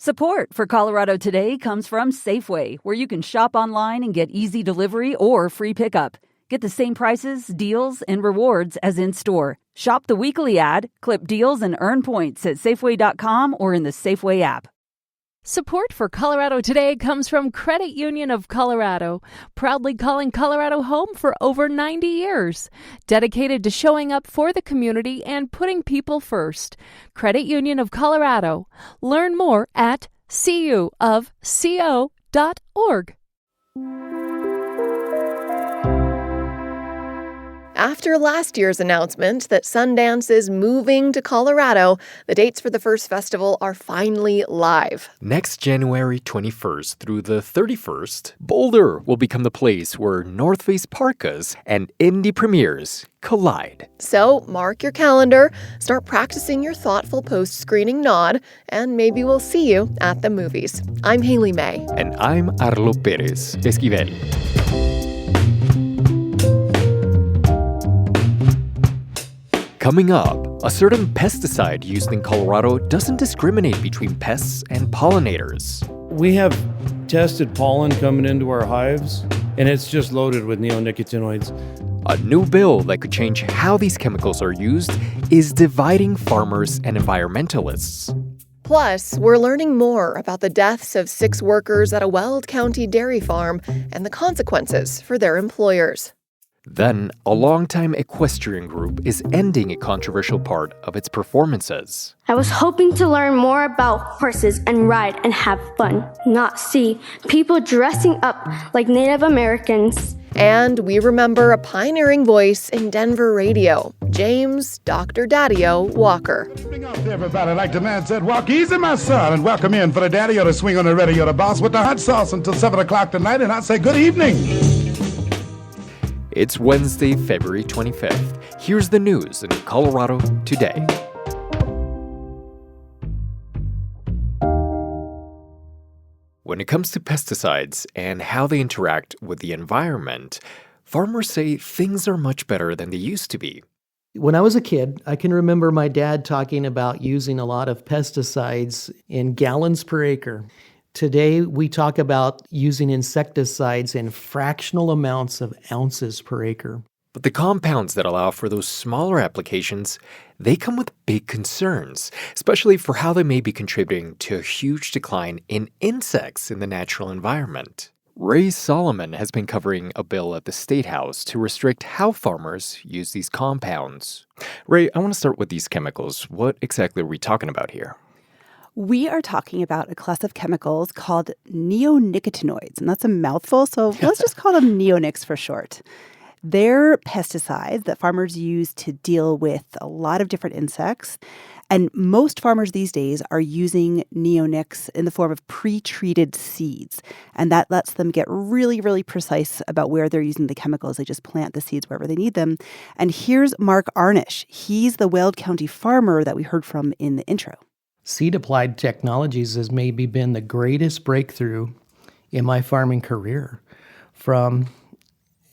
Support for Colorado Today comes from Safeway, where you can shop online and get easy delivery or free pickup. Get the same prices, deals, and rewards as in-store. Shop the weekly ad, clip deals, and earn points at Safeway.com or in the Safeway app. Support for Colorado Today comes from Credit Union of Colorado, proudly calling Colorado home for over 90 years. Dedicated to showing up for the community and putting people first. Credit Union of Colorado. Learn more at cuofco.org. After last year's announcement that Sundance is moving to Colorado, the dates for the first festival are finally live. Next January 21st through the 31st, Boulder will become the place where North Face parkas and indie premieres collide. So mark your calendar, start practicing your thoughtful post-screening nod, and maybe we'll see you at the movies. I'm Haley May. And I'm Arlo Perez Esquivel. Coming up, a certain pesticide used in Colorado doesn't discriminate between pests and pollinators. We have tested pollen coming into our hives, and it's just loaded with neonicotinoids. A new bill that could change how these chemicals are used is dividing farmers and environmentalists. Plus, we're learning more about the deaths of 6 workers at a Weld County dairy farm and the consequences for their employers. Then, a longtime equestrian group is ending a controversial part of its performances. I was hoping to learn more about horses and ride and have fun, not see people dressing up like Native Americans. And we remember a pioneering voice in Denver radio, James Dr. Daddio Walker. Swing up to everybody like the man said, walk easy, my son, and welcome in for the Daddio to swing on the radio, the boss with the hot sauce until 7 o'clock tonight, and I say good evening. It's Wednesday, February 25th. Here's the news in Colorado today. When it comes to pesticides and how they interact with the environment, farmers say things are much better than they used to be. When I was a kid, I can remember my dad talking about using a lot of pesticides in gallons per acre. Today, we talk about using insecticides in fractional amounts of ounces per acre. But the compounds that allow for those smaller applications, they come with big concerns, especially for how they may be contributing to a huge decline in insects in the natural environment. Ray Solomon has been covering a bill at the State House to restrict how farmers use these compounds. Ray, I want to start with these chemicals. What exactly are we talking about here? We are talking about a class of chemicals called neonicotinoids, and that's a mouthful, so let's just call them neonics for short. They're pesticides that farmers use to deal with a lot of different insects, and most farmers these days are using neonics in the form of pre-treated seeds, and that lets them get really, really precise about where they're using the chemicals. They just plant the seeds wherever they need them. And here's Mark Arnish. He's the Weld County farmer that we heard from in the intro. Seed-applied technologies has maybe been the greatest breakthrough in my farming career. From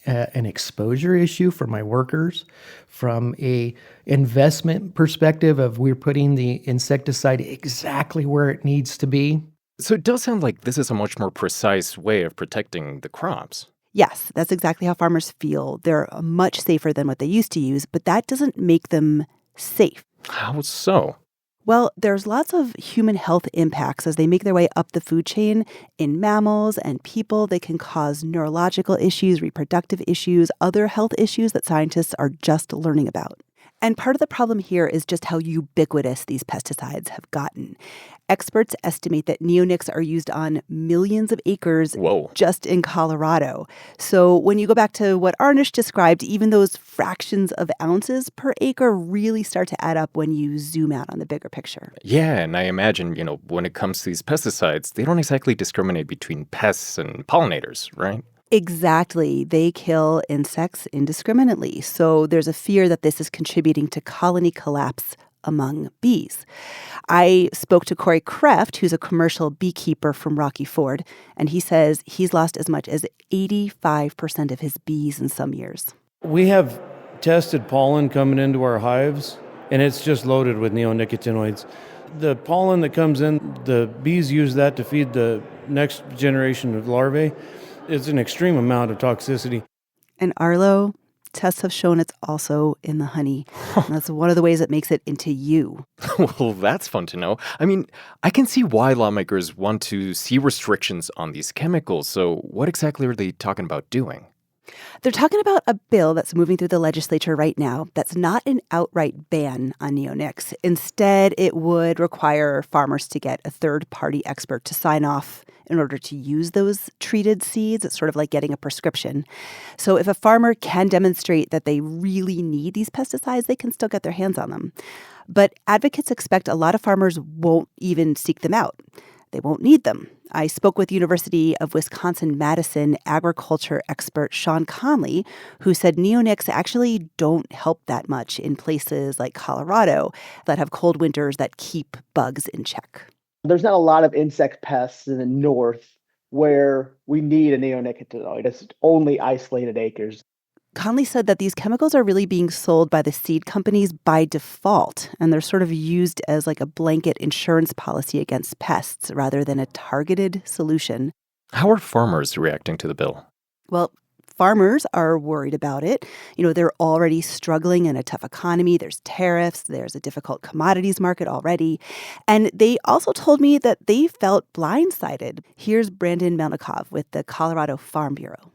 an exposure issue for my workers, from a investment perspective of we're putting the insecticide exactly where it needs to be. So it does sound like this is a much more precise way of protecting the crops. Yes, that's exactly how farmers feel. They're much safer than what they used to use, but that doesn't make them safe. How so? Well, there's lots of human health impacts as they make their way up the food chain. In mammals and people, they can cause neurological issues, reproductive issues, other health issues that scientists are just learning about. And part of the problem here is just how ubiquitous these pesticides have gotten. Experts estimate that neonics are used on millions of acres just in Colorado. So when you go back to what Arnish described, even those fractions of ounces per acre really start to add up when you zoom out on the bigger picture. Yeah, and I imagine, when it comes to these pesticides, they don't exactly discriminate between pests and pollinators, right? Exactly. They kill insects indiscriminately. So there's a fear that this is contributing to colony collapse among bees. I spoke to Corey Kreft, who's a commercial beekeeper from Rocky Ford, and he says he's lost as much as 85% of his bees in some years. We have tested pollen coming into our hives, and it's just loaded with neonicotinoids. The pollen that comes in, the bees use that to feed the next generation of larvae. It's an extreme amount of toxicity. And Arlo, tests have shown it's also in the honey. And that's one of the ways it makes it into you. Well, that's fun to know. I mean, I can see why lawmakers want to see restrictions on these chemicals. So what exactly are they talking about doing? They're talking about a bill that's moving through the legislature right now that's not an outright ban on neonics. Instead, it would require farmers to get a third-party expert to sign off in order to use those treated seeds. It's sort of like getting a prescription. So if a farmer can demonstrate that they really need these pesticides, they can still get their hands on them. But advocates expect a lot of farmers won't even seek them out. They won't need them. I spoke with University of Wisconsin-Madison agriculture expert Sean Conley, who said neonics actually don't help that much in places like Colorado that have cold winters that keep bugs in check. There's not a lot of insect pests in the north where we need a neonicotinoid. It's only isolated acres. Conley said that these chemicals are really being sold by the seed companies by default, and they're sort of used as like a blanket insurance policy against pests rather than a targeted solution. How are farmers reacting to the bill? Well, farmers are worried about it. You know, they're already struggling in a tough economy. There's tariffs. There's a difficult commodities market already. And they also told me that they felt blindsided. Here's Brandon Melnikov with the Colorado Farm Bureau.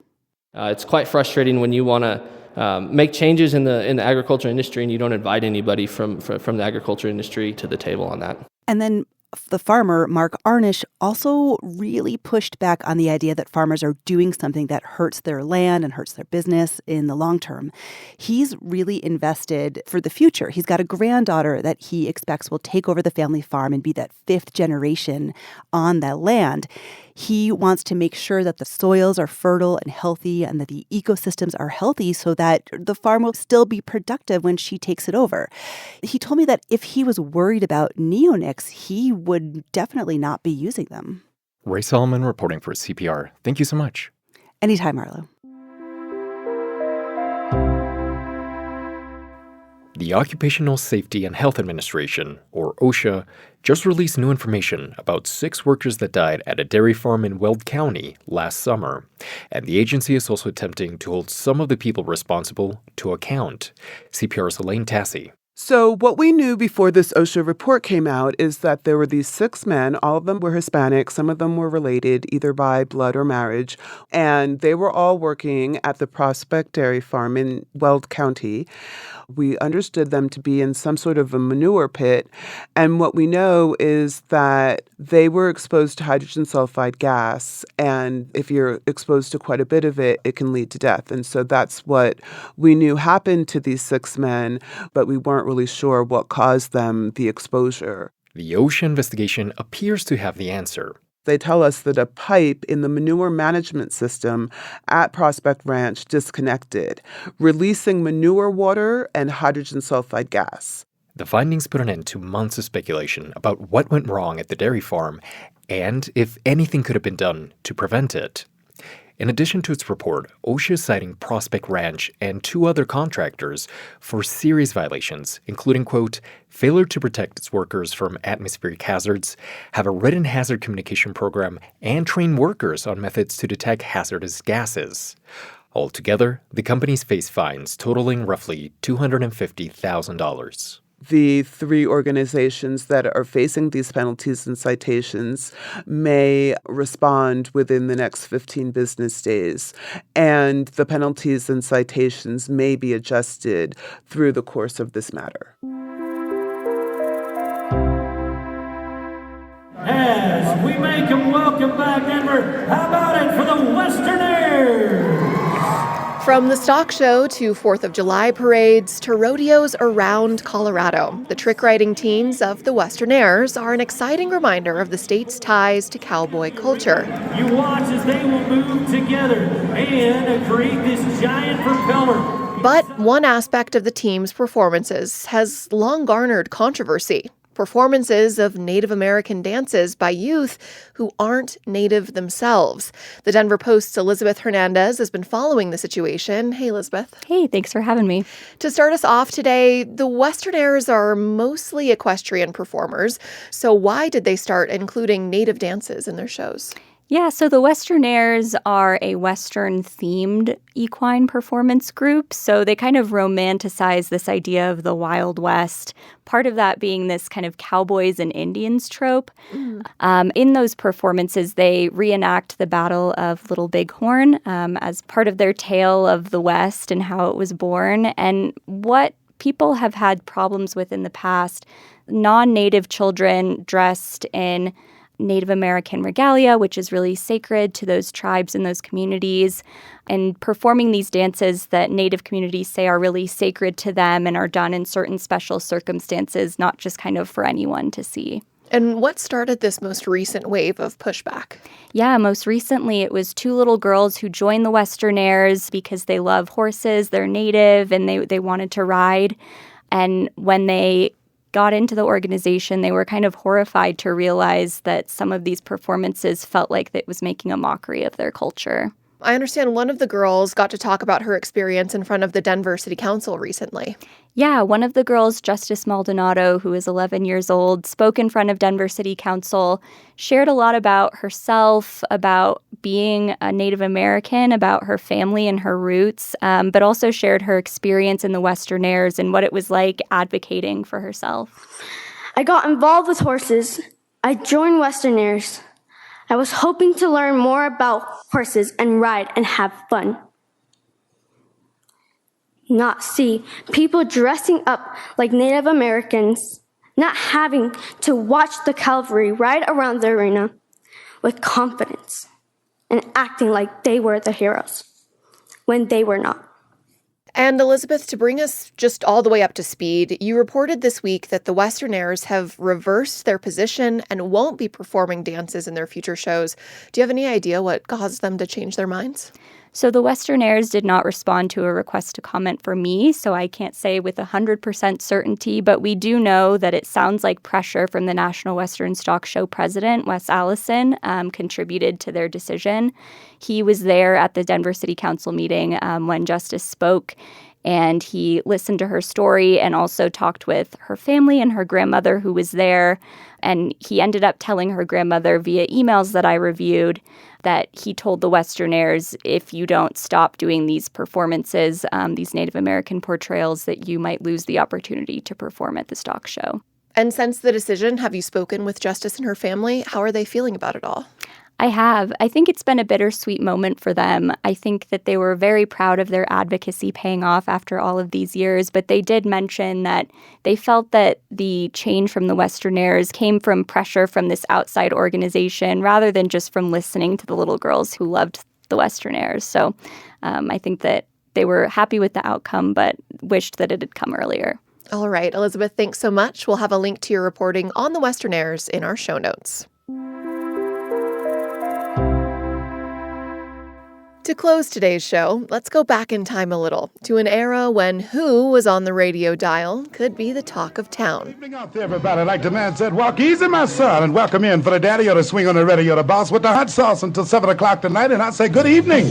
It's quite frustrating when you want to make changes in the agriculture industry and you don't invite anybody from the agriculture industry to the table on that. And then the farmer, Mark Arnish, also really pushed back on the idea that farmers are doing something that hurts their land and hurts their business in the long term. He's really invested for the future. He's got a granddaughter that he expects will take over the family farm and be that fifth generation on that land. He wants to make sure that the soils are fertile and healthy and that the ecosystems are healthy so that the farm will still be productive when she takes it over. He told me that if he was worried about neonics, he would definitely not be using them. Ray Solomon reporting for CPR. Thank you so much. Anytime, Arlo. The Occupational Safety and Health Administration, or OSHA, just released new information about 6 workers that died at a dairy farm in Weld County last summer. And the agency is also attempting to hold some of the people responsible to account. CPR's Elaine Tassi. So what we knew before this OSHA report came out is that there were these 6 men. All of them were Hispanic. Some of them were related either by blood or marriage. And they were all working at the Prospect Dairy Farm in Weld County. We understood them to be in some sort of a manure pit. And what we know is that they were exposed to hydrogen sulfide gas. And if you're exposed to quite a bit of it, it can lead to death. And so that's what we knew happened to these 6 men, but we weren't really sure what caused them the exposure. The OSHA investigation appears to have the answer. They tell us that a pipe in the manure management system at Prospect Ranch disconnected, releasing manure water and hydrogen sulfide gas. The findings put an end to months of speculation about what went wrong at the dairy farm and if anything could have been done to prevent it. In addition to its report, OSHA is citing Prospect Ranch and 2 other contractors for serious violations, including, quote, failure to protect its workers from atmospheric hazards, have a written hazard communication program, and train workers on methods to detect hazardous gases. Altogether, the companies face fines totaling roughly $250,000. The 3 organizations that are facing these penalties and citations may respond within the next 15 business days, and the penalties and citations may be adjusted through the course of this matter. As we make them welcome back, Denver, how about it for the Westerners? From the stock show to 4th of July parades to rodeos around Colorado, the trick-riding teams of the Westerners are an exciting reminder of the state's ties to cowboy culture. You watch as they will move together and create this giant propeller. But one aspect of the team's performances has long garnered controversy. performances of Native American dances by youth who aren't Native themselves. The Denver Post's Elizabeth Hernandez has been following the situation. Hey, Elizabeth. Hey, thanks for having me. To start us off today, the Westernaires are mostly equestrian performers. So why did they start including Native dances in their shows? Yeah, so the Westernaires are a Western-themed equine performance group, so they kind of romanticize this idea of the Wild West, part of that being this kind of cowboys and Indians trope. In those performances, they reenact the Battle of Little Bighorn as part of their tale of the West and how it was born, and what people have had problems with in the past. Non-Native children dressed in Native American regalia, which is really sacred to those tribes and those communities, and performing these dances that Native communities say are really sacred to them and are done in certain special circumstances, not just kind of for anyone to see. And what started this most recent wave of pushback? Yeah, most recently it was two little girls who joined the Westernaires because they love horses, they're Native, and they wanted to ride. And when they got into the organization, they were kind of horrified to realize that some of these performances felt like it was making a mockery of their culture. I understand one of the girls got to talk about her experience in front of the Denver City Council recently. Yeah, one of the girls, Justice Maldonado, who is 11 years old, spoke in front of Denver City Council, shared a lot about herself, about being a Native American, about her family and her roots, but also shared her experience in the Westernaires and what it was like advocating for herself. I got involved with horses. I joined Westernaires. I was hoping to learn more about horses and ride and have fun. Not see people dressing up like Native Americans, not having to watch the cavalry ride around the arena with confidence and acting like they were the heroes when they were not. And Elizabeth, to bring us just all the way up to speed, you reported this week that the Westernaires have reversed their position and won't be performing dances in their future shows. Do you have any idea what caused them to change their minds? So the Westernaires did not respond to a request to comment for me, so I can't say with 100% certainty, but we do know that it sounds like pressure from the National Western Stock Show president, Wes Allison, contributed to their decision. He was there at the Denver City Council meeting when Justice spoke, and he listened to her story and also talked with her family and her grandmother who was there. And he ended up telling her grandmother via emails that I reviewed that he told the Westernaires, if you don't stop doing these performances, these Native American portrayals, that you might lose the opportunity to perform at the stock show. And since the decision, have you spoken with Justice and her family? How are they feeling about it all? I have. I think it's been a bittersweet moment for them. I think that they were very proud of their advocacy paying off after all of these years, but they did mention that they felt that the change from the Westernaires came from pressure from this outside organization rather than just from listening to the little girls who loved the Westernaires. So I think that they were happy with the outcome, but wished that it had come earlier. All right, Elizabeth, thanks so much. We'll have a link to your reporting on the Westernaires in our show notes. To close today's show, let's go back in time a little to an era when who was on the radio dial could be the talk of town. Evening out there, everybody. Like the man said, walk easy, my son, and welcome in for the Daddio to swing on the radio, the boss with the hot sauce until 7 o'clock tonight, and I say good evening.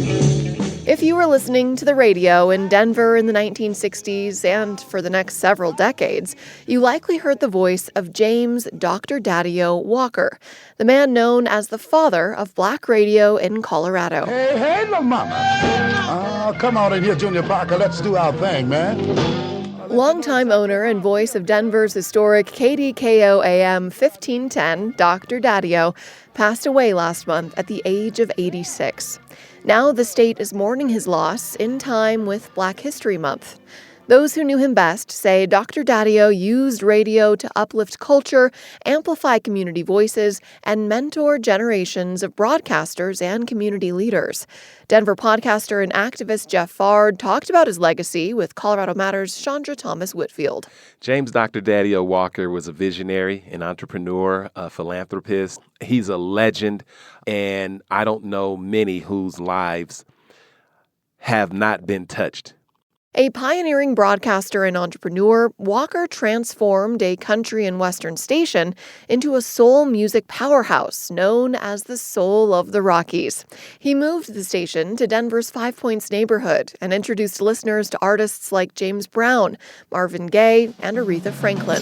If you were listening to the radio in Denver in the 1960s and for the next several decades, you likely heard the voice of James Dr. Daddio Walker, the man known as the father of black radio in Colorado. Hey, little mama. Oh, come on in here, Junior Parker. Let's do our thing, man. Longtime owner and voice of Denver's historic KDKO AM 1510, Dr. Daddio, passed away last month at the age of 86. Now the state is mourning his loss in time with Black History Month. Those who knew him best say Dr. Daddio used radio to uplift culture, amplify community voices, and mentor generations of broadcasters and community leaders. Denver podcaster and activist Jeff Fard talked about his legacy with Colorado Matters' Chandra Thomas Whitfield. James Dr. Daddio Walker was a visionary, an entrepreneur, a philanthropist. He's a legend, and I don't know many whose lives have not been touched A pioneering broadcaster and entrepreneur, Walker transformed a country and western station into a soul music powerhouse known as the Soul of the Rockies. He moved the station to Denver's Five Points neighborhood and introduced listeners to artists like James Brown, Marvin Gaye, and Aretha Franklin.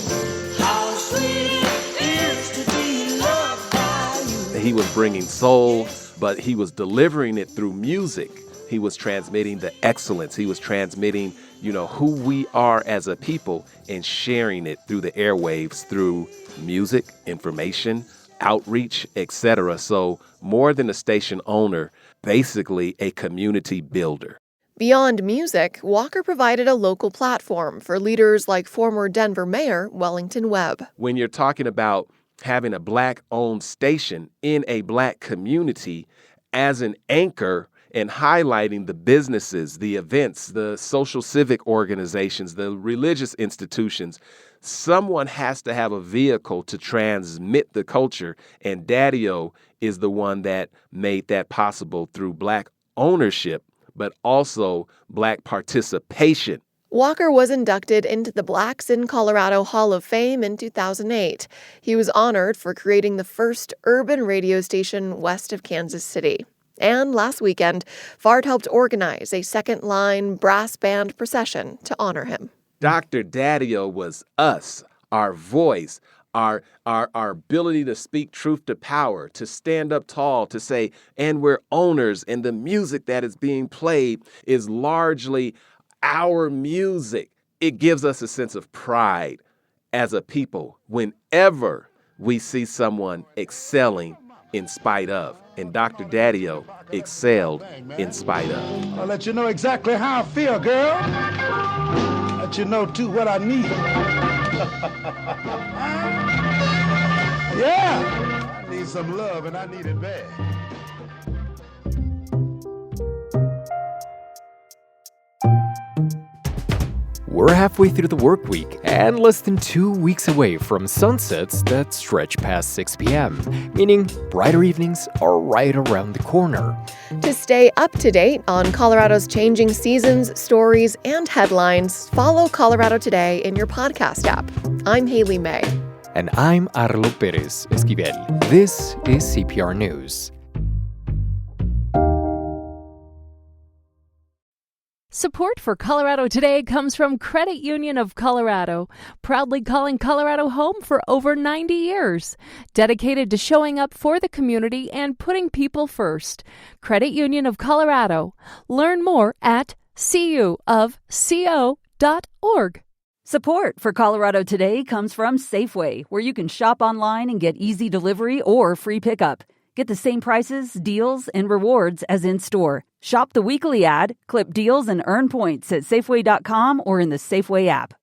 He was bringing soul, but he was delivering it through music. He was transmitting the excellence. He was transmitting, who we are as a people and sharing it through the airwaves, through music, information, outreach, etc. So more than a station owner, basically a community builder. Beyond music, Walker provided a local platform for leaders like former Denver Mayor Wellington Webb. When you're talking about having a Black-owned station in a Black community as an anchor and highlighting the businesses, the events, the social civic organizations, the religious institutions, someone has to have a vehicle to transmit the culture, and Daddio is the one that made that possible through Black ownership, but also Black participation. Walker was inducted into the Blacks in Colorado Hall of Fame in 2008. He was honored for creating the first urban radio station west of Kansas City. And last weekend, FART helped organize a second-line brass band procession to honor him. Dr. Daddio was us, our voice, our ability to speak truth to power, to stand up tall, to say, and we're owners, and the music that is being played is largely our music. It gives us a sense of pride as a people whenever we see someone excelling in spite of. And Dr. Daddio excelled in spite of. I'll let you know exactly how I feel, girl. Let you know, too, what I need. Yeah, I need some love, and I need it bad. We're halfway through the work week and less than 2 weeks away from sunsets that stretch past 6 p.m., meaning brighter evenings are right around the corner. To stay up to date on Colorado's changing seasons, stories, and headlines, follow Colorado Today in your podcast app. I'm Haley May. And I'm Arlo Perez Esquivel. This is CPR News. Support for Colorado Today comes from Credit Union of Colorado, proudly calling Colorado home for over 90 years, dedicated to showing up for the community and putting people first. Credit Union of Colorado. Learn more at cuofco.org. Support for Colorado Today comes from Safeway, where you can shop online and get easy delivery or free pickup. Get the same prices, deals, and rewards as in-store. Shop the weekly ad, clip deals, and earn points at Safeway.com or in the Safeway app.